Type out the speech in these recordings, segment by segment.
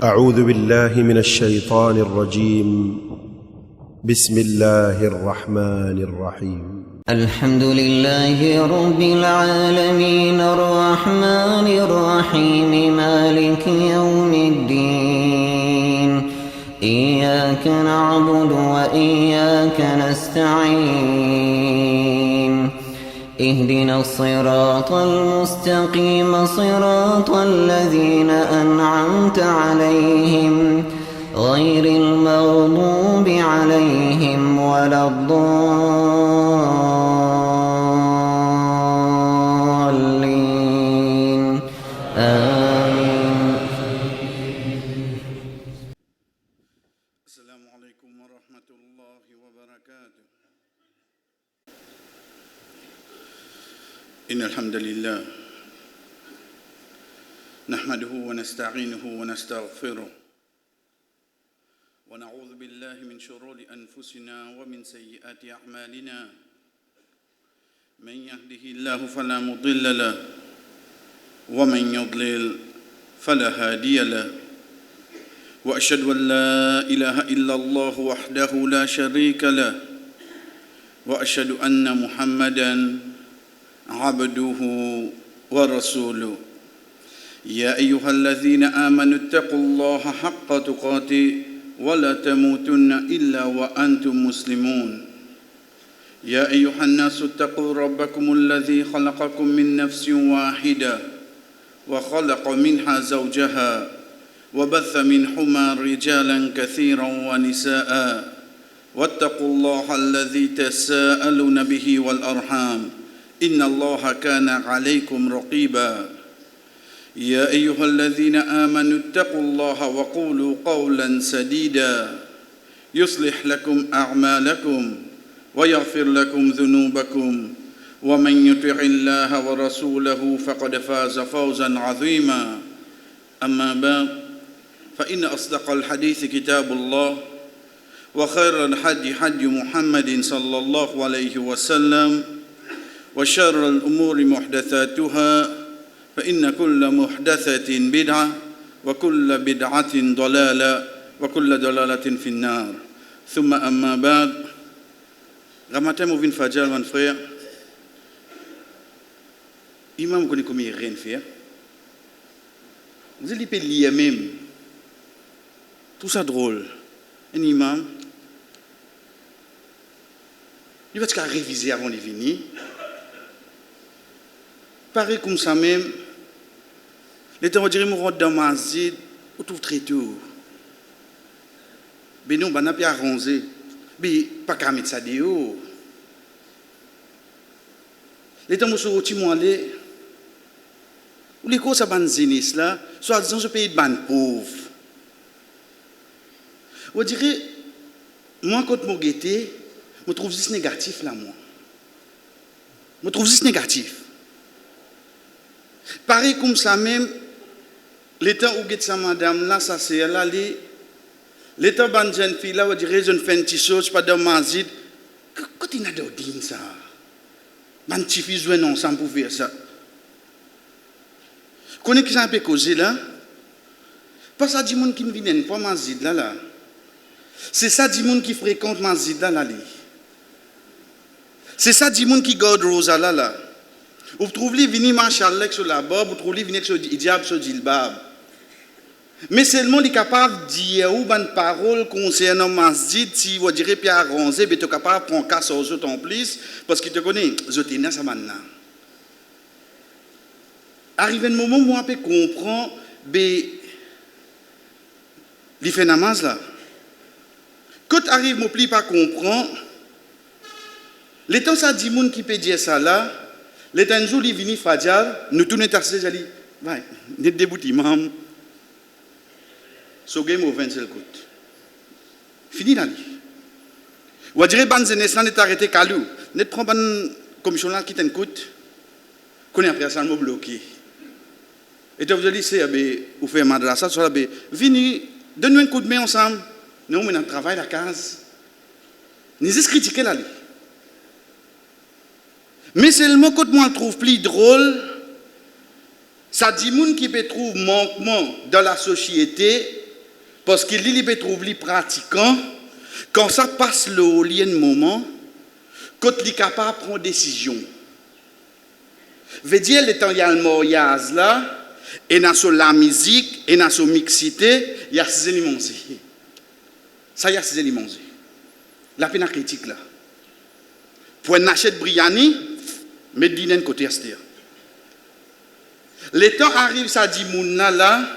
أعوذ بالله من الشيطان الرجيم بسم الله الرحمن الرحيم الحمد لله رب العالمين الرحمن الرحيم مالك يوم الدين إياك نعبد وإياك نستعين اهدنا الصراط المستقيم صراط الذين أنعمت عليهم غير المغضوب عليهم ولا الضالين آمين. السلام عليكم ورحمة الله وبركاته. إن الحمد لله نحمده ونستعينه ونستغفره ونعوذ بالله من شرور أنفسنا ومن سيئات أعمالنا من يهده الله فلا مضل له ومن يضلل فلا هادي له وأشهد أن لا إله إلا الله وحده لا شريك له وأشهد أن محمدًا عبده ورسوله يا أيها الذين آمنوا اتقوا الله حق تقاته ولا تموتن إلا وأنتم مسلمون يا أيها الناس اتقوا ربكم الذي خلقكم من نفس واحدة وخلق منها زوجها وبث منهما رجالا كثيرا ونساء واتقوا الله الذي تساءلون به والأرحام إن الله كان عليكم رقيبا يا أيها الذين آمنوا اتقوا الله وقولوا قولا سديدا يصلح لكم أعمالكم ويغفر لكم ذنوبكم ومن يطع الله ورسوله فقد فاز فوزا عظيما أما بعد فإن أصدق الحديث كتاب الله وخير الحدي حدي محمد صلى الله عليه وسلم وشر الأمور محدثاتها فإن كل محدثة بدعة وكل بدعة ضلالة وكل ضلالة في النار ثم أما بعد Ramadan Mouvin Fadjal, mon frère, imam connaît comment il rien faire. Vous allez lire même. Tout ça drôle. Un imam, il va te réviser avant de venir. Pareil comme ça même, les temps où je rentre dans ma zid, on trouve très tôt. Mais non, on n'a pas arrangé. Mais pas qu'à mettre ça dehors. Les temps où je suis allé, où les causes à ban zénis là, soit dans ce pays de ban pauvre. On dirait, moi quand je guetté, je trouve juste négatif là moi. Je trouve juste négatif. Pareil comme ça même, l'état où get sa madame là, ça c'est là, l'état ban jeune fille là, on dirait je ne fais une petite chose, pas de mazid. Quand il a d'ordine ça, ban petit fils jouer ensemble pour faire ça. Connais qui ça peut causer là? Pas ça du monde qui ne vient pas mazid là. C'est ça du monde qui fréquente mazid là. C'est ça du monde qui garde rosa là. Vous trouvez venir marcher avec sur la barbe, vous trouvez venir sur le diable sur le djilbab. Mais seulement est capable de dire ou une parole concernant masjid si vous direz puis arranger, mais tu es capable de prendre casse aux autres en plus parce qu'il te connaît, zotina ça maintenant. Arrive un moment où on peut comprendre ben il fait namaz là. Quand arrive mon pli pas comprendre, les temps ça dit monde qui peut dire ça là. Les temps où il vient Fadjal, nous tournons à ces jali. Ouais, net début imam. So game au 20 coûte. Fini là. Ou dire ban zeneslan est arrêté kalou. Net prend ban commission là qui t'en coûte. Connait après ça me bloqué. Et tu vous dit c'est ou faire madrasa sur la vini donne-nous un coup de main ensemble. Nous on travaille la case. Nous critiquer là. Mais seulement quand moi je trouve plus drôle, Ça dit moun qui peut trouver manquement dans la société, Parce qu'il peut trouver pratiquant, quand ça passe le lien moment, quand il est capable de prendre décision. Veut dire, le temps il y a le mariage là, et dans la musique, et dans la mixité, il y a ces éléments. Ça, il y a ces éléments. La peine critique là. Pour un achet de Briani, mais d'un côté à dire. Le temps arrive, ça dit mouna là.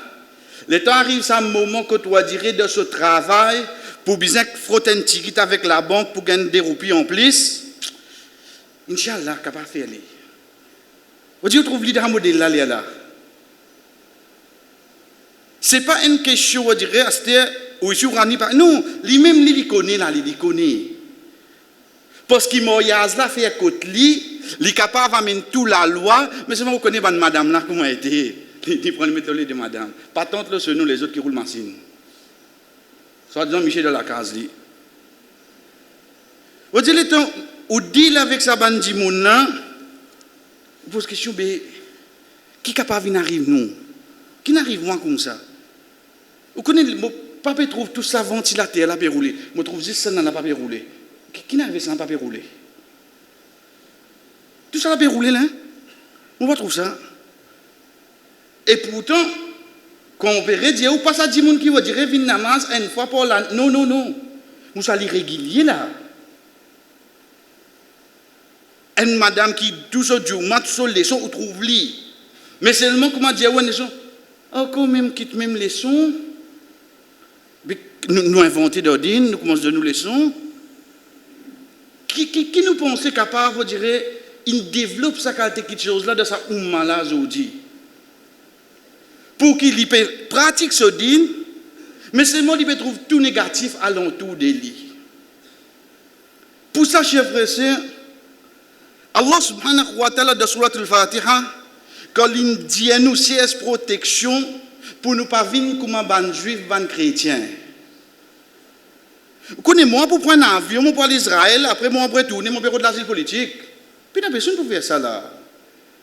Le temps arrive, ça moment que tu dois dire de ce travail pour bien frotter un ticket avec la banque pour gagner des roupies en plus. Inch'Allah, capable de faire les. Vous dites, vous trouvez l'idée modèle là. Ce n'est pas une question, on dirait, ou ici, non, lui-même, il connaît là, il connaît. Parce qu'il m'a là, fait un côté, il est capable d'amener toute la loi, mais seulement vous connaissez madame là, comment elle était. Il prend le méthode de madame. Pas tant que nous, les autres qui roulent machine. Soit disant Michel de la case. Vous dites, le temps, ou deal avec sa bande de monde là, vous posez question, qui est capable d'arriver nous? Qui n'arrive moins comme ça? Vous connaissez, mon papa trouve tout ça ventilateur là, rouler. Je trouve juste ça dans la papier roulé. Qui n'arrive ça dans le papier roulé? Tout ça là, roulé là? On va trouver ça. Et pourtant, quand on verrait dire, ou pas ça dit monde qui va dire, vin namaz une fois pour la. Non. Nous sommes irréguliers là. Une madame qui, tout ce jour, mat sur leçon, ou trouve li. Mais seulement, comment dire, ouais, leçon. Oh, quand même, quitte même leçon. Nous inventons d'ordine, nous commençons de nous leçons. Qui nous pensait capable, vous direz, il développe sa qualité de chose là de sa oumma là aujourd'hui. Pour qu'il pratique ce din, mais seulement il peut trouver tout négatif alentour de lui. Pour ça, chers frères et sœurs, Allah subhanahu wa ta'ala de Surat al-Fatiha, quand il dit à nous c'est protection pour nous pas vivre comme un juif, un chrétien. Vous connaissez moi pour prendre un avion, moi pour aller à Israël, après moi pour retourner mon bureau de l'asile politique. Puis il n'y a personne pour faire ça là.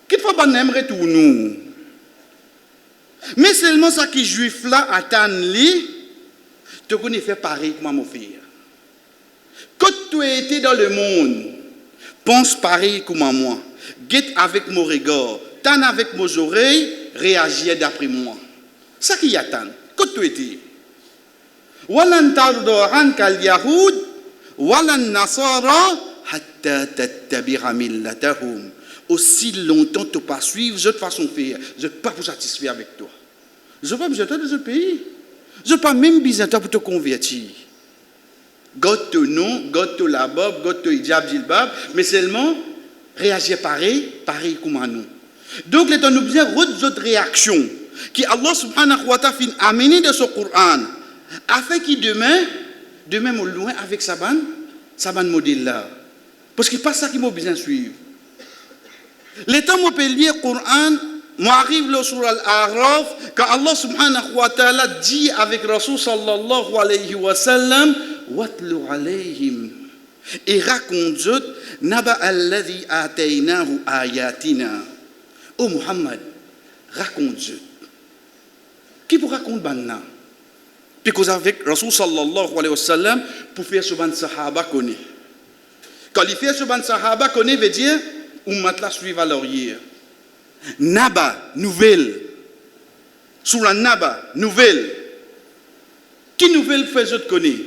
Qu'il faut pas même retourner. Mais seulement ça qui juif là attend lui, tu connais faire pareil comme mon frère. Quand tu as été dans le monde, pense pareil comme moi. Guette avec mon regard, tanne avec mes oreilles, réagis d'après moi. Ça qui attend. Quand tu as été. Walan tardo anka al-yahud walan nasara hatta tattabi'a millatahum. Aussi longtemps tu ne pas suivre de façon de faire, je ne pas vous satisfaire avec toi. Je n'ai pas besoin de ce pays. Je n'ai pas même besoin de toi pour te convertir. God te nom, God te labab, God te hijab, jilbab, mais seulement réagir pareil comme nous. Donc, nous avons besoin d'autres réactions qui Allah subhanahu wa ta'ala a amené de ce Coran, afin qu'il demain, au loin avec sa bande modèle là. Parce que c'est pas ça qu'il m'a besoin de suivre. Le temps où je peux lire le Coran, m'arrive le sur Al-A'raf, quand Allah subhanahu wa ta'ala dit avec Rasul sallallahu alayhi wa sallam, watlu alayhim. Et raconte naba alladhi ataynahu ayatina. Oh Muhammad, raconte. Qui pour raconter banna? Puis cause avec Rasul sallallahu alayhi wa sallam, pour faire ce ban sahaba connaît. Quand il fait ce ban sahaba connaît, veut dire, ummat la suivre à l'orière. Naba, nouvelle. Sous la Naba, nouvelle. Qui nouvelle fait autres connaît?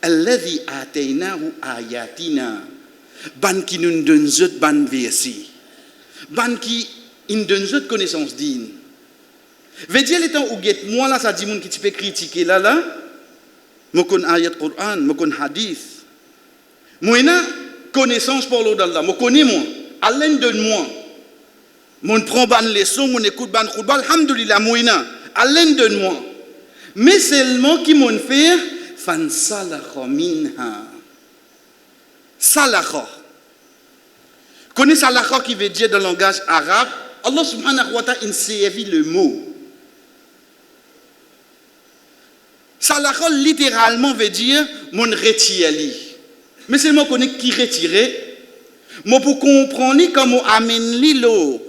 Alladhi ataynahu ayatina. Ban qui nous donne autres ban versi. Ban qui nous donne autres connaissance digne. Veut dire les temps où get moi là ça dit monde qui tu peux critiquer là mo kon ayat Quran, mo kon hadith. Moi na connaissance pour l'eau d'Allah, mo connais moi. Allah donne-moi. Mon prend ban leçon, mon écoute ban khutba, alhamdulillah moina. Allah donne-moi. Mais seulement qui m'ont fait fan salakha minha. Salakha. Connais salakha qui veut dire dans le langage arabe, Allah subhanahu wa ta'ala insévit le mot. Salakha littéralement veut dire mon retiré. Mais seulement connais qui retirer. Moi pour comprendre comment amène l'eau.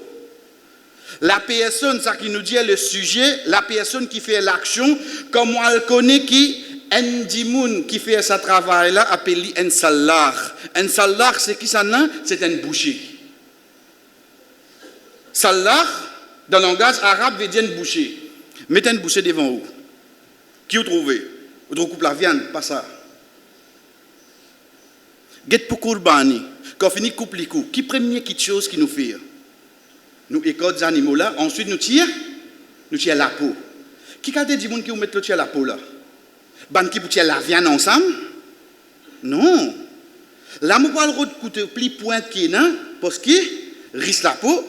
La personne, ça qui nous dit le sujet, la personne qui fait l'action, comme on le connaît qui Ndimoun qui fait ce travail-là, appelé un salar. Un salar, c'est qui ça? C'est un boucher. Salar, dans le langage arabe, veut dire un boucher. Mettez un boucher devant vous. Qui vous trouvez? Vous coupez la viande, pas ça. Get pour courbani, quand on finit coupe les coups, qui premier quelque chose qui nous fait? Nous écoutons les animaux là, ensuite nous tirons la peau. Qui a dit qui vous met le tir la peau là? Ban qui pour tirer la viande ensemble? Non. Là, nous parlons de couteau pli pointe qui est parce qu'il risque la peau,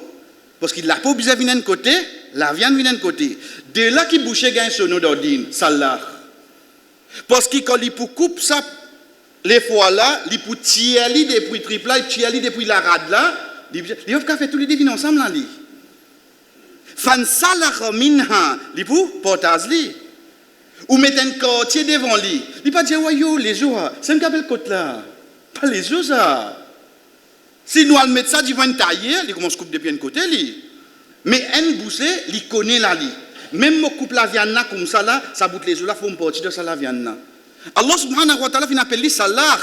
parce que la peau vient d'un côté, la viande vient d'un côté. De là qui bouche gagne son nom d'ordine, ça là. Parce que quand il coupe ça, les fois là, il peut tirer depuis le triple là, il tire depuis la rade là, il va faire tous les devines ensemble là. Fan salah minha, il peut portage li. Ou mettre un quartier devant lui. Il ne pas dire, ouais, yo, les jours, c'est un cabel côte là. Pas les jours, ça. Si nous allons mettre ça devant une taille, il commence à couper depuis un côté. Mais un boucher, il connaît la lit. Même si on coupe la viande là, comme ça, là, ça bout les jours, là, il faut une partie de ça, la viande là. Allah subhanahu wa ta'ala, il appelle salah.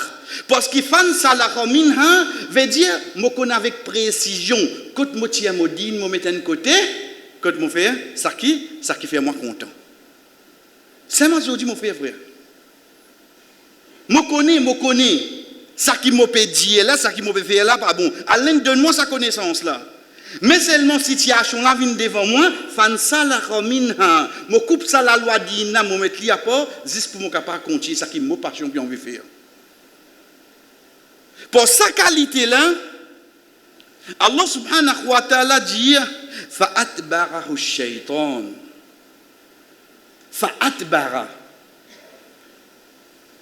Parce qu'il fait salah minha, veut dire, je connais avec précision. Quand je tire mon dîne, je mets un côté, quand je fais ça qui fait moi content. C'est moi qui dis mon frère. Je connais. Ça qui m'a dit là, ça qui m'a fait là, pas bon. Alain, donne-moi sa connaissance là. Mais seulement situation là vient devant moi, fan ça la minha. Je coupe ça la loi d'Ina, je mets li à part, juste pour mon capable continuer ça qui m'a passion puis envie faire. Pour sa qualité là, Allah subhanahu wa ta'ala dit fa atbarahu shaytan. Fa'atbara.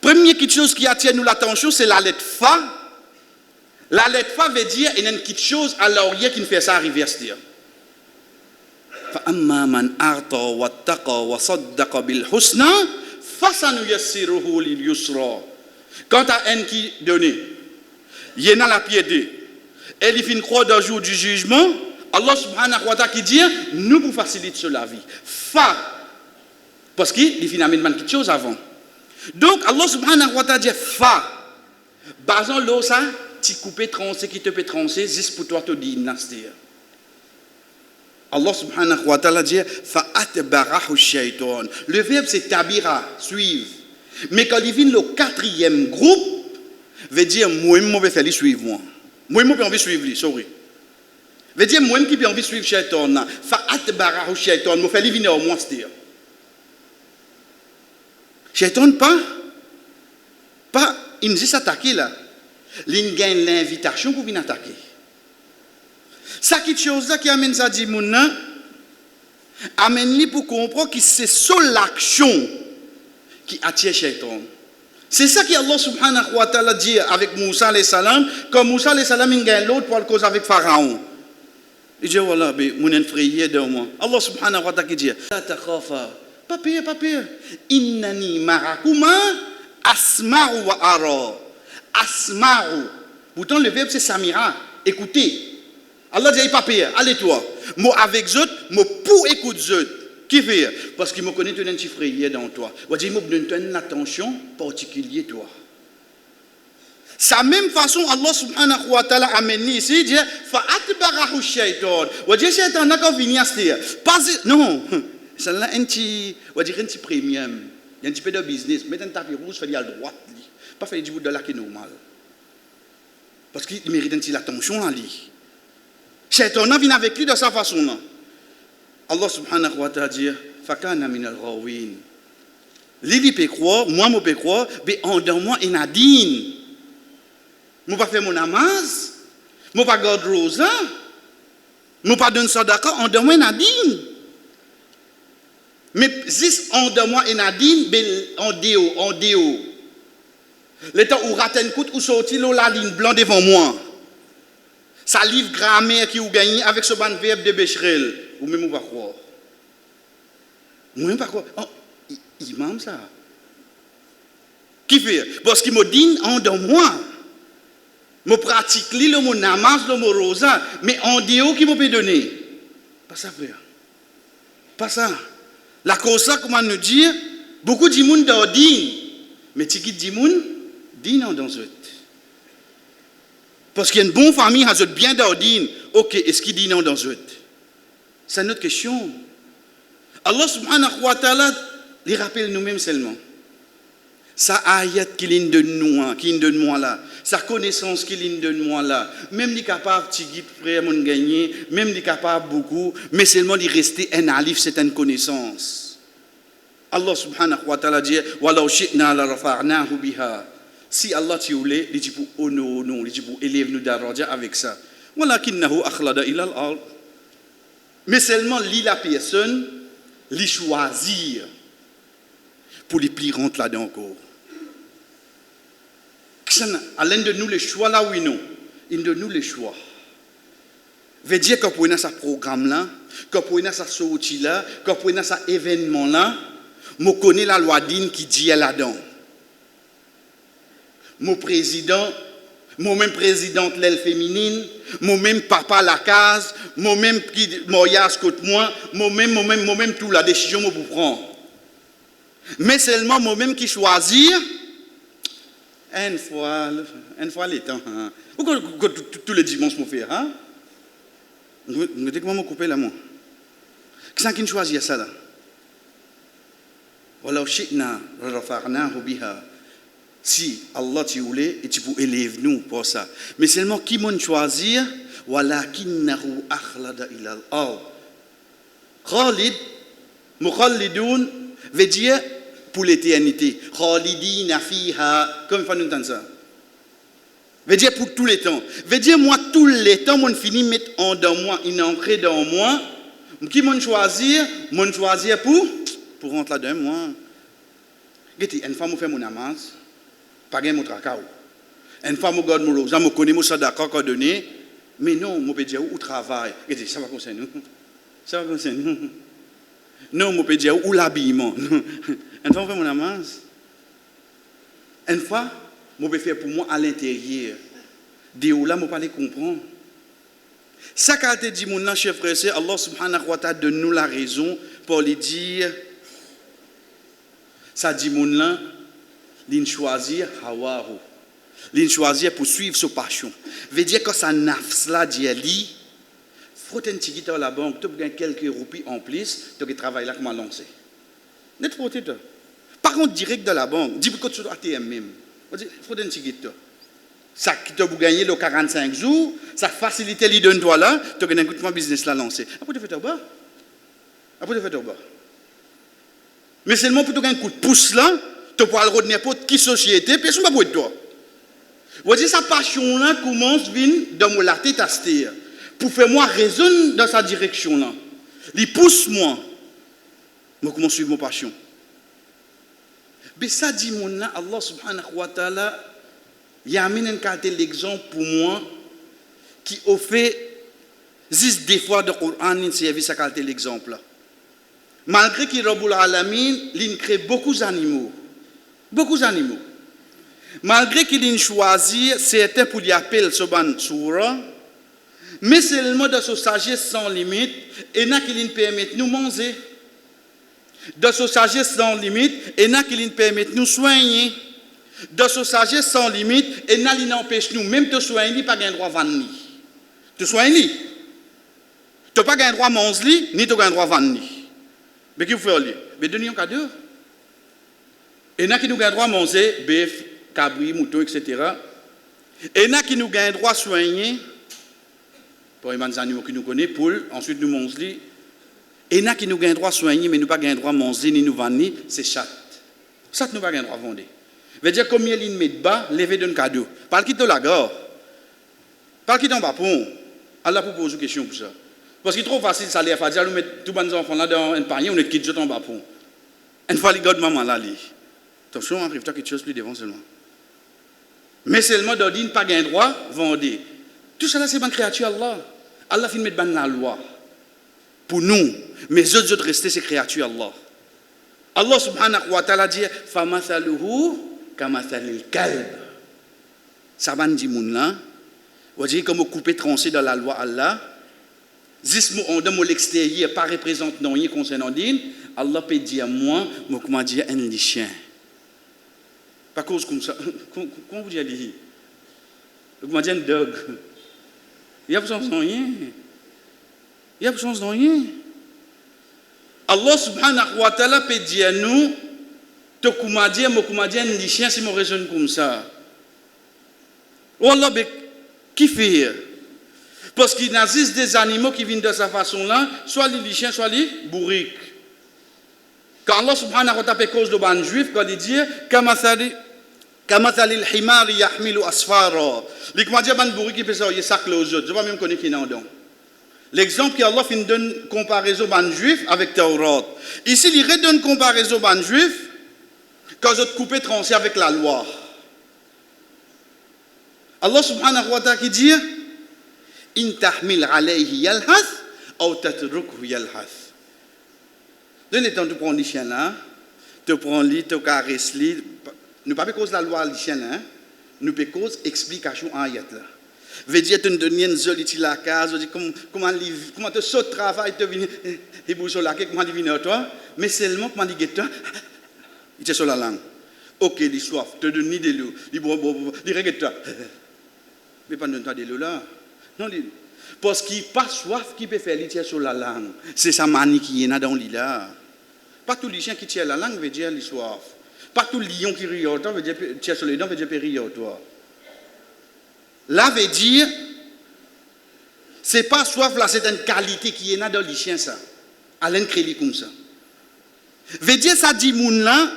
Première chose qui attire nous l'attention, c'est la lettre Fa. La lettre Fa veut dire il y a une petite chose à l'arrière qui nous fait ça arriver à se dire. Fa'amma man arta wa taqa wa saddaqa bil husna fasanuyassiruhu lil yusra. Quant à un qui donne, il y a la piété. Et il finit croire dans le jour du jugement, Allah subhanahu wa ta'ala qui dit nous vous facilitons la vie. Fa. Parce qu'il finit à mettre quelque chose avant. Donc, Allah subhanahu wa ta'ala dit fa. Basant l'eau, ça, tu coupes trancer, qui te peut trancer, juste pour toi te dynastie. Allah subhanahu wa ta'ala dit fa atbarahu shaytan. Le verbe c'est tabira, suivre. Mais quand il vient le quatrième groupe, veut dire moi, je vais faire lui suivre moi. Moi, je vais envie suivre lui, sorry. Veut dire moi qui peux envie suivre shaytan. Fa atbarahu shaytan, je vais faire lui venir au moins se dire. Shaitan pas, il nous dit s'attaquer là. Il gagne l'invitation pour venir attaquer. Ça qui chose là qui amène ça dit mouna, amène lui pour comprendre que c'est seule l'action qui attire Shaitan. C'est ça qu'Allah subhanahu wa ta'ala dit avec Moussa alayhi salam, comme Moussa alayhi salam il gagne l'autre pour le cause avec Pharaon. Il dit voilà, mon effrayé de moi. Allah subhanahu wa ta'ala dit la takhafa. Pas pire. Innani marakuma asma'u wa ara. Asma'u. Pourtant, le verbe c'est samira. Écoutez. Allah dit pas pire. Allez toi. Moi avec eux, moi pour écouter eux. Qui fait? Parce qu'il me connaît un petit frère dans toi. Il dit moi donne une attention particulière toi. Sa même façon, Allah subhanahu wa ta'ala amène ici, il dit fa atbarahu shaytan. Il dit shaytan n'a qu'à venir se dire. Non. Celle-là, on va dire un petit premium, il y a un petit peu de business, mettre un tapis rouge, faire à droite, pas faire du bout de là qui est normal. Parce qu'il mérite un petit attention à lui. Shaitan vient avec lui de sa façon. Allah subhanahu wa ta'ala dit, fakana min al-ghawin. Lui peut croire, moi je peux croire, mais en dedans moi il nadine. Je ne peux pas faire mon namaz, je ne peux pas garder rosa, je ne peux pas donner sadaqa, en dedans moi nadine. Mais juste en de moi et Nadine, en déo. Le temps où raten coûte ou sorti la ligne blanc devant moi. Ça livre grammaire qui ou gagné avec ce ban verbe de Becherel. Ou même on va croire. Moi même pas croire. Oh, imam ça. Qui fait? Parce qu'il me dit en de moi. Je pratique le mot namaz, le mot rosa, mais en déo qui me peut donner. Pas ça, frère. Pas ça. La cause ça, comment nous dire, beaucoup de gens d'ordine, mais tu qui dis moun, dis non dans eux. Parce qu'il y a une bonne famille, a bien d'ordine. Ok, est-ce qu'il dit non dans eux? C'est une autre question. Allah subhanahu wa ta'ala, il rappelle nous-mêmes seulement. Sa ayat qu'il donne nous, qu'il donne moi là, sa connaissance qu'il donne moi là, même les capables de frère mon gagner, même les capables beaucoup, mais seulement il rester un alif, c'est une connaissance. Allah subhanahu wa ta'ala dit walau shi'na la rafa'nahu biha. Si Allah t'y voulait, il dit pour honorer, il dit pour élever nous daraja avec ça. Walakinnahu akhlada ila al-ard. Mais seulement la personne li choisir pour les plus rentrer là-dedans encore. À l'un de nous, les choix là, oui, non. Il de nous les choix. Veut dire que pour ce programme-là, que pour ce sortie là, que pour ce événement-là, je connais la loi d'Inde qui dit là-dedans. Mon président, moi-même présidente l'aile féminine, moi-même papa la case, moi-même qui mariage contre moi-même tout la décision que je prends. Mais seulement moi-même qui choisir. Une fois les temps. Hein. Tous les dimanches, je fais. Hein? Vous dites comment je coupe là, moi? Qui est-ce qui choisit ça là? Si Allah t'y voulait, et tu peux élever nous pour ça. Mais seulement qui m'a choisi? Walakinnahu akhlada ila al-ard. Khalid, mukhallidoun, veut dire pour l'éternité. Khalidina fiha, comme il faut nous entendre ça. Veut dire pour tous les temps. Veut dire moi tous les temps, mon fini mettre en dans moi, une ancrée dans moi. Qui m'ont choisi pour rentrer là-dedans moi. Une fois je fais mon namaz, pas gain mon tracao. Une fois je garde mon rosa, je connais mon sadaka qu'on donné, mais non, je peux dire où travail. Ça va concerner nous. Ça va concerner nous. Non, je peux dire où l'habillement. Une fois je fais mon namaz. Une fois, je peux faire pour moi à l'intérieur. De où là, je ne peux pas les comprendre. Ça qu'a été dit mon chef frère, c'est Allah subhanahu wa ta'ala donne nous la raison pour lui dire ça dit mon là, l'in choisir hawahu. L'in choisir pour suivre sa passion. Veut dire que ça nafs là dit li faut un petit à la banque, tu gagnes quelques roupies en plus, tu travailles là comment lancer. Net frotter toi. Par contre direct de la banque, dis que tu dois ATM même. Faut un petit ça qui te gagner le 45 jours, ça facilite les donne toi là, tu gagnes un coup de business là lancé. Après tu fais ton bas. Mais seulement pour te gagner un coup de pouce là, tu peux aller retenir n'importe qui société, personne ne va pour toi. Vous voyez sa passion là commence venir dans mon la tête à se pour faire moi raisonner dans sa direction là. Il pousse moi. Moi comment suivre mon passion. Mais ça dit mon là Allah subhanahu wa ta'ala il y a l'exemple pour moi qui a fait 10 des fois de Coran in service à qualité l'exemple. Malgré qu'il Rabbul Alamin, il crée beaucoup d'animaux. Malgré qu'il choisit certains pour y appeler Soban Soura, mais c'est le mot de sa sagesse sans limite, et n'a qu'il permet nous manger. De sa sagesse sans limite, et n'a qu'il permet nous soigner. De sa sagesse sans limite, et n'a qu'il empêche nous même de soigner, pas un droit vendre. Tu soignes, tu n'as pas un droit manger, ni tu n'as un droit vendre. Mais qui vous fait aller? Mais donnez un cadeau. Et n'a qui nous gagne droit manger bœuf, cabri, mouton, etc. Et n'a qui nous gagne droit soigner pour les animaux qui nous connaissent, poule, ensuite nous manger. Et n'a qui nous gagne droit soigner, mais nous pas gagne droit manger ni nous vendre, c'est chat. Ça nous pas gagne droit vendre. Veut dire combien il met de bas, lever d'un cadeau. Parle qui te la gare. Parle qui t'en bas pont. Allah pour poser une question pour ça. Parce qu'il est trop facile, ça l'air facile, nous mettre tous les enfants là dans un panier, on est quitte en bas pont. Une fois les gars de maman là, attention, arrive-toi quelque chose plus devant seulement. Mais seulement d'ordine, pas gain droit, vendre. Tout ça là, c'est une créature Allah. Allah fait mettre la loi. Pour nous, mais les autres rester, c'est créature Allah. Allah subhanahu wa ta'ala dit, famathaluhu kamathalil kalb. Ça va dire moun là, on dit comme couper tranché dans la loi Allah. Zis mots dans l'extérieur, pas représente non rien concernant din, Allah peut dire moi, comment dire un chien. Pas cause comme ça. Comment vous dites? Comment dire un dog? Il y a besoin de rien. Il y a besoin de rien. Allah subhanahu wa ta'ala peut dire nous, te comment dire un chien si mon raisonne comme ça. Ou Allah qui fait? Parce qu'il existe des animaux qui viennent de cette façon-là, soit les chiens, soit les bourriques. Quand Allah subhanahu wa ta'ala cause de ban juif, quand il dit Kamathali al-himar yahmilu asfara. Les comment dire ban bourrique qui fait ça, il sac aux autres. Je ne vais même connaître qui n'en donne. L'exemple qu'Allah fait donne comparaison ban juif avec Taurat. Ici, il redonne comparaison ban juif quand je te coupe tranché avec la loi. Allah subhanahu wa ta'ala qui dit in tahmil alayhi yalhath ou tatrukhu yalhath. Donne le temps de prendre les chiens là, te prendre lui, te caresser lui. Nous pas cause la loi les chiens là, nous pas cause explication en ayat là. Veut dire te donner une jolie la case, comment te saute travail te venir et bouge la comment il vient toi, mais seulement comment il toi. Il est sur la langue. OK, il soif, te donne ni de l'eau, il regarde toi. Mais pas de toi de l'eau là. Non, parce qu'il pas soif qui peut faire l'itier sur la langue. C'est sa manie qui est dans l'île là. Pas tous les chiens qui tirent la langue veut dire les soif. Pas tous les lions qui rient au toi veut dire tirer sur les dents veut dire rire au toi. Là veut dire c'est pas soif là, c'est une qualité qui est dans les chiens ça. Alain créé comme ça. Veut dire ça dit moun là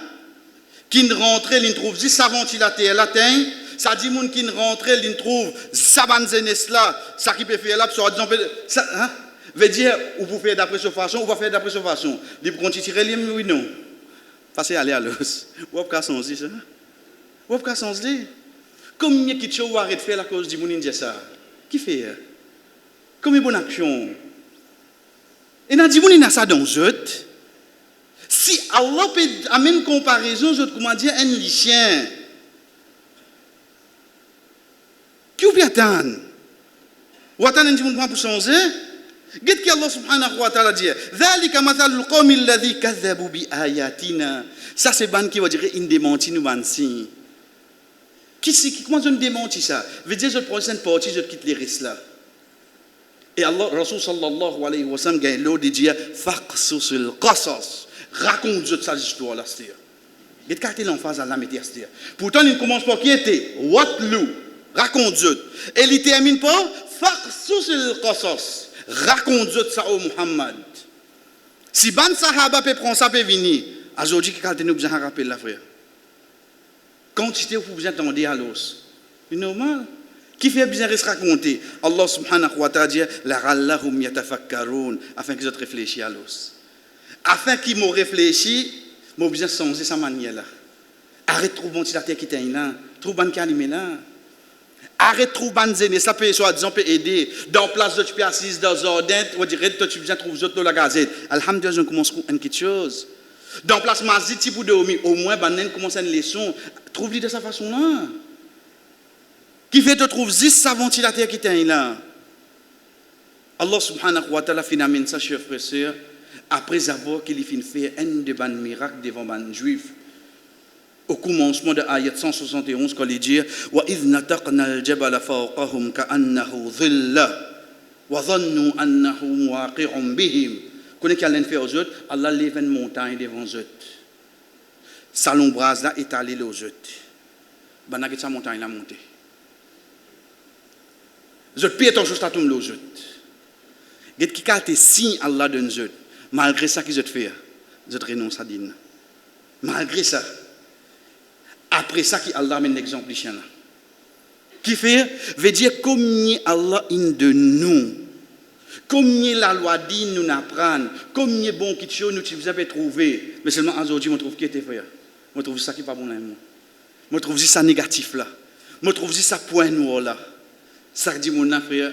qui ne rentre, il trouve si ça ventilateur latin. Ça dit moun qui rentre, il trouve ça banzenes là, ça qui peut faire là, soit disant ça hein? Veut dire ou vous faire d'après cette façon, ou va faire d'après cette façon. Il prend tirer lui oui non. Passer aller à l'os. Ou pas changer ça. Ou pas changer. Combien qui tu arrête de faire la cause du moun dit ça. Qui fait? Combien bonne action. Et n'a dit moun a ça dans autres. Si Allah peut amener comparaison autres comment dire un chien. Qui ou bien attendre? Ou attendre un moment pour changer? Qu'est-ce que Allah subhanahu wa ta'ala dit? Dhalika mathalul qawmi alladhi kadhabu bi ayatina. Ça c'est ban qui va dire une démenti nous bansi. Comment on démentit ça? Veut dire je prends cette partie, je quitte les restes là. Et Allah Rasul sallallahu alayhi wa sallam gagne l'eau de dire faqsusul qasas. Raconte cette histoire là, c'est-à-dire. Qu'est-ce qu'il l'emphase à la métier, c'est-à-dire. Pourtant il ne commence pas qui était Watlu. Raconte-je. Et il termine par Faqsusil qasas. Raconte-je ça au Muhammad. Si ban sahaba peut prendre ça peut venir. Aujourd'hui qui nous besoin rappeler la frère. Quantité vous besoin d'entendre à l'os. C'est normal. Qui fait besoin de se raconter. Allah subhanahu wa ta'ala dit la'allahum yatafakkarun afin qu'ils réfléchissent à l'os. Afin qu'ils m'ont réfléchi, m'ont besoin de changer sa manière là. Arrête trop bon la terre qui t'est là, trop bon qui animé là. Arrête trop ban zéné, ça peut soit disons peut aider. Dans place de tu peux assise dans ordin, on dirait que tu viens trouver autres dans la gazette. Alhamdulillah, je commence une petite chose. Dans place mazit si pour dormir, au moins banen commence une leçon, trouve-lui de sa façon là. Qui fait te trouve juste sa ventilateur qui t'est là. Allah subhanahu wa ta'ala finalement ça chers frères et sœurs après avoir qu'il fin fait un de ban miracle devant ban juif. Au commencement de ayat 171 quand il dit wa idh nataqna al-jabala fawqahum ka'annahu dhilla wa dhannu annahu waqi'un bihim. Connaît qu'Allah fait aux autres, Allah lève une montagne devant eux. Sa l'ombrage là étalé aux autres. Bana que sa montagne là monté. Je pied ton juste à tomber aux autres. Get qui calte signe Allah donne eux. Malgré ça qu'ils ont fait, je renonce à dire. Malgré ça. Après ça, qui Allah met un exemple de chien là. Qui fait, veut dire combien Allah in de nous, combien la loi dit nous n'apprendre, combien bon qui chose nous vous avez trouvé. Mais seulement aujourd'hui, je trouve qui était frère. Je trouve ça qui n'est pas bon là. Je trouve ça négatif là. Je trouve ça point noir là. Ça dit mon frère,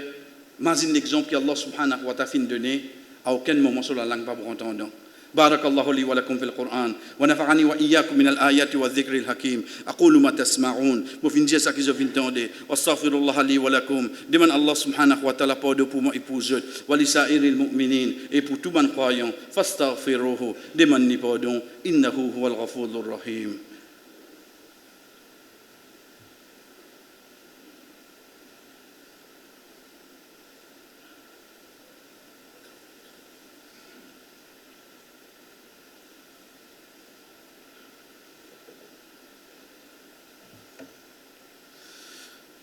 mais un exemple que Allah subhanahu wa ta'ala fin donné, à aucun moment sur la langue pas pour entendre. بارك الله لي ولكم في القرآن ونفعني وإياكم من الآيات والذكر الحكيم أقول ما تسمعون وفين ça qu'ils ont entendu واستغفر الله لي ولكم demande Allah subhanahu wa ta'ala pardon pour moi et pour eux ولسائر المؤمنين et pour tout bon croyant فاستغفروه demande pardon إنه هو الغفور الرحيم.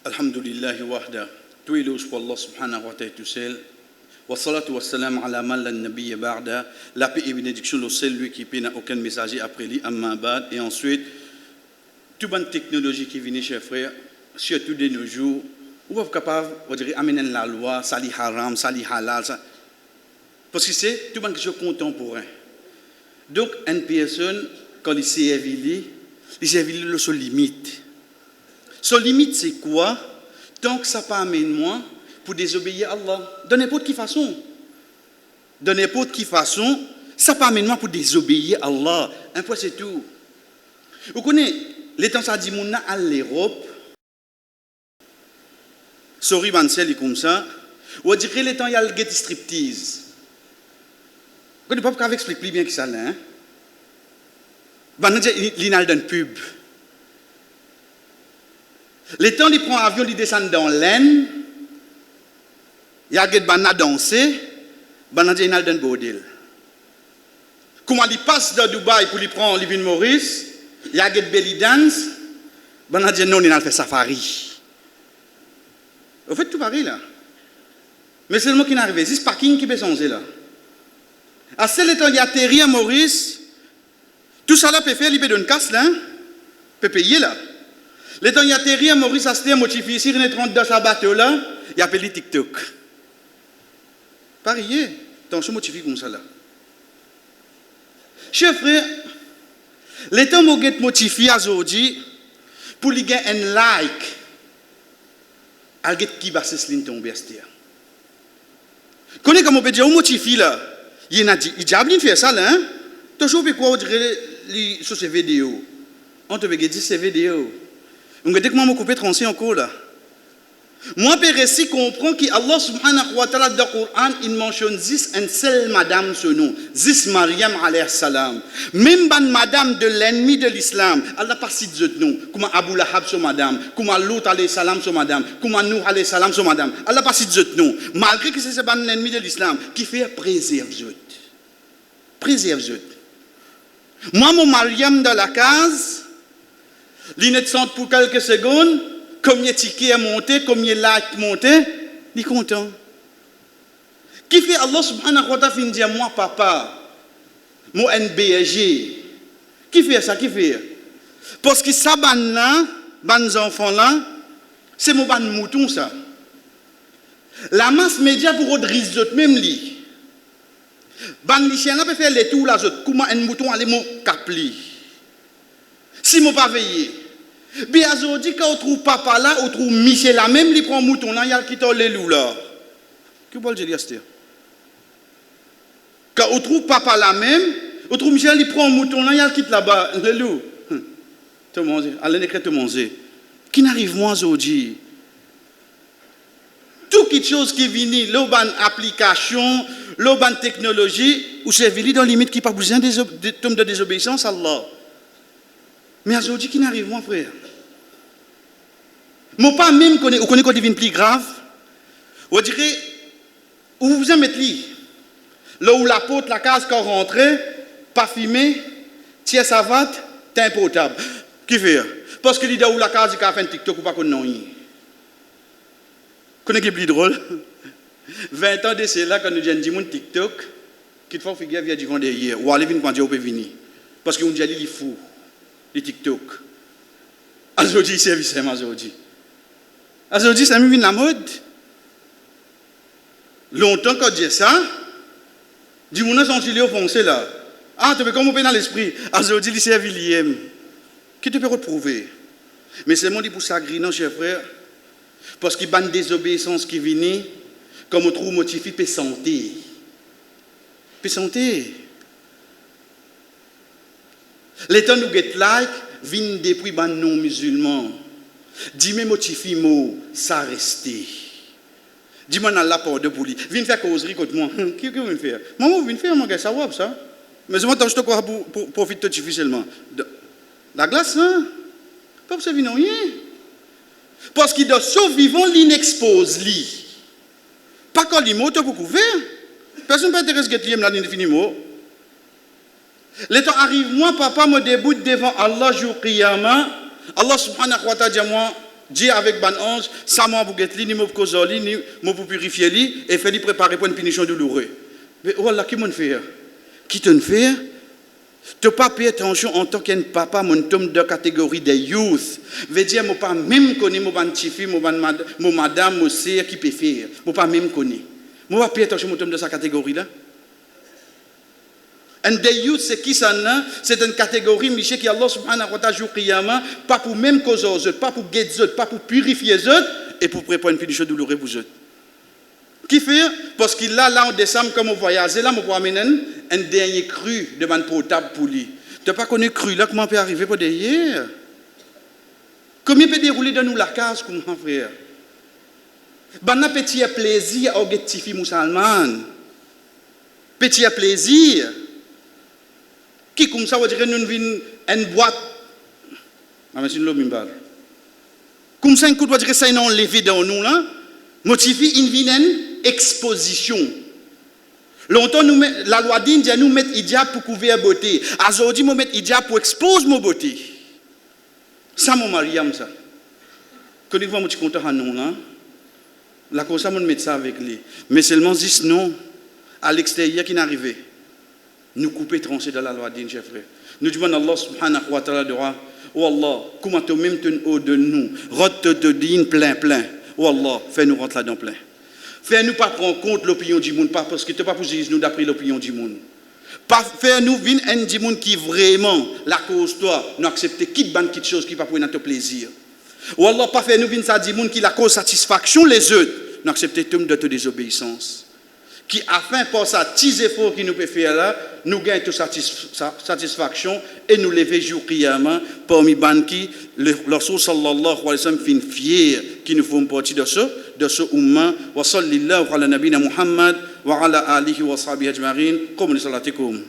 Alhamdulillah wahda, tout éloge pour Allah subhanahu wa ta'ala tout seul. Wa salatu wa salam ala man la nabiyya ba'da. La paix et bénédiction au seul lui qui n'a aucun messager après lui, amma ba'd. Et ensuite, toute bonne technologie qui vient, chers frères, surtout de nos jours, où vous êtes capable de dire amener la loi, sali haram, sali halal, ça. Parce que c'est tout bonne chose contemporain. Donc, une personne, quand il s'est éveillé, le seul limite. Son limite, c'est quoi? Tant que ça pas amène moi pour désobéir à Allah. De n'importe quelle façon. De n'importe quelle façon, ça pas amène moi pour désobéir à Allah. Un point, c'est tout. Vous connaissez, les temps, ça dit, mon à l'Europe. Sorry, Bansel, est comme ça. Ou dirait, les temps, il y a le get striptease. Vous connaissez pas pourquoi explique plus bien que ça, là. Hein? Il y a une pub. Les temps, il prend un avion, il descend dans l'aine, il y a des gens qui dansent, il y a un bordel. Comment il passe de Dubaï pour lui prendre l'Ivin Maurice, il y a des belly dance, il y a non, il a fait safari. Au fait, tout pareil là. Mais c'est le mot qui est arrivé, c'est ce parking qui peut changer là. À ce temps, il y a atterri à Maurice, tout ça là peut faire, il peut donner une casse là, peut payer là. Les temps, il y a atterri à Maurice, à se motivé, si il est 30 dans sa bateau là, il appelle TikTok. Pareil, tant que je motivé comme ça là. Chers frères, les temps où vous motivé à aujourd'hui, pour lui gagner un like, à qui va se tomber à ce terre. Connais comment on peut dire, on motivé là, il a dit, il a bien fait ça là, hein? Toujours quoi on dirait sur ces vidéos. On te veut dire ces vidéos. On me dit que moi, je coupe 36 encore là. Moi, je récit comprendre qu'Allah subhanahu wa ta'ala dans le Coran, il mentionne 10 une seule madame ce nom. 10 Mariam alayhi salam. Même ban madame de l'ennemi de l'islam. Allah pas cite ce nom. Comme Abu Lahab sur madame. Comme Lot alayhi salam sur madame. Comme Nuh alayhi salam sur madame. Allah pas cite ce nom. Malgré que c'est ce ban l'ennemi de l'islam qui fait préserve ce. Préserve ce. Moi, mon Mariam dans la case. L'innocent pour quelques secondes, comme il ticket à monter, comme il like monter, il est content. Qui fait Allah subhanahu wa ta'ala fin dire moi papa, moi NBG. Qui fait ça? Qui fait? Parce que ça ban là, ban enfants là, c'est mon ban mouton ça. La masse média pour redriser autres même li. Ban li chien là peut faire les tours là autres. Comment un mouton aller mon capli. Si je ne pas veillé, bien aujourd'hui, quand on trouve papa là, on trouve Michel là, même il prend mouton là, il y a qui les loups là. Que vous dire, Esther? Quand on trouve papa là même, on trouve Michel, il prend mouton là, il y a qui là-bas, les loups. Tout le monde, allez n'écrire tout le monde. Qui n'arrive moi aujourd'hui? Toute quelque chose qui vient, l'auban application, l'auban technologie, ou c'est venu dans la limite qui n'a pas besoin de désobéissance à Allah. Mais aujourd'hui, qui n'arrive, mon frère? Moi, pas même, vous connaissez qu'on devient plus grave. On dirait, où vous en mettez li? Là où la porte, la case, quand rentrée, pas fumé, tiens savate, t'es potable. Qui fait? Parce que l'idée où la case, il a fait un TikTok ou pas qu'on n'a rien. Vous connaissez qui est plus drôle? 20 ans de cela, quand nous disons TikTok, qu'il faut figurer via du vent derrière. Ou aller venir quand Dieu peut venir. Parce qu'on dit, il est fou. Les TikTok. Aujourd'hui, c'est service aujourd'hui. Aujourd'hui, ça me vient la mode. Longtemps qu'on dit ça, du monde sont ils foncé là. Ah, tu peux comment dans l'esprit. Aujourd'hui, c'est service. Qui te peut retrouver? Mais c'est mon dit pour ça, non, cher frère. Parce qu'il y a une désobéissance qui vient, comme on trouve motivé, peut santé. Peut santé. Les temps nous get like, vin depuis ban non musulmans. Dis-moi motifi mo, ça resté. Dis-moi dans la porte de pour lui. Viens faire causerie contre moi. Qu'est-ce que vous venez faire? Maman, vous venez faire, mon gars, ça va, ça? Mais je m'entends, je te crois pour profiter de seulement. La glace, hein? Pas pour ça, non, rien. Parce qu'il doit survivre, l'inexpose, lui. Pas quand l'immo, tu peux couvrir. Personne ne peut intéresser que tu là, l'infiniment. Le temps arrive, moi, papa, me déboute devant Allah, jour qiyama. Allah subhanahu wa ta'ala, moi, dit avec ban ange, ça m'a pour guetter, ni pour causer, ni pour purifier, et fait lui préparer pour une punition douloureuse. Mais voilà, qui m'en fait? Qui te fait? Tu n'as pas payé attention en tant qu'un papa, mon tombe de catégorie des youth. Veut dire, moi, pas même connaître mon tifi, mon madame, mon sœur qui peut faire. Moi, pas même connaître. Moi, pas payer attention mon tombe de sa catégorie-là. Un des youth, c'est qui ça? C'est une catégorie, Michel, qui Allah subhanahu wa ta'ala joue qiyama, pas pour même causer aux autres, pas pour guider les autres, pas pour purifier les autres, et pour préparer une punition douloureuse pour les autres. Qui fait? Parce qu'il là en décembre, comme on voyage, là, on peut amener un dernier cru de man potable pour lui. Tu n'as pas connu cru là, comment peut arriver pour derrière? Comment peut dérouler dans nous la case, comment frère? Ben, on a petit plaisir au petit musulman. Petit plaisir. Qui comme ça, on dirait nous venons une boîte. Ah, mais c'est une lomimbal. Comme ça, un coup, on dirait ça, non levé dans nous là. Motifi une vilaine exposition. Longtemps, nous la loi d'Inde nous met hijab pour couvrir beauté. Aujourd'hui, nous met hijab pour exposer mon beauté. Ça, mon mariam, ça. Quand nous voyons content à nous, là, la cause, on met ça avec lui. Mais seulement 10 non, à l'extérieur qui n'arrivait. Nous couper, trancher dans la loi d'Inde, chers frères. Nous disons à Allah subhanahu wa ta'ala, oh Allah, comment tu même te haut de nous, rote de din plein. Oh Allah, fais-nous rentrer là-dedans plein. Fais-nous pas prendre compte l'opinion du monde, pas parce que tu n'es pas pour nous d'après l'opinion du monde. Pas faire-nous venir un du monde qui vraiment, la cause toi, nous accepter quitte ban quitte chose qui pas pour notre plaisir. Ou Allah, pas faire nous venir ça du monde qui la cause satisfaction les autres, nous accepter tout de désobéissance. Qui afin par ça, petits efforts qui nous peut faire là, nous gagnons toute satisfaction et nous lever jour qiyama parmi ban qui le Rasul sallallahu alayhi wa sallam fin fier qui nous font partie de ce umma wa sallallahu ala nabina Muhammad wa ala alihi wa sahbihi ajma'in qum li salatikum.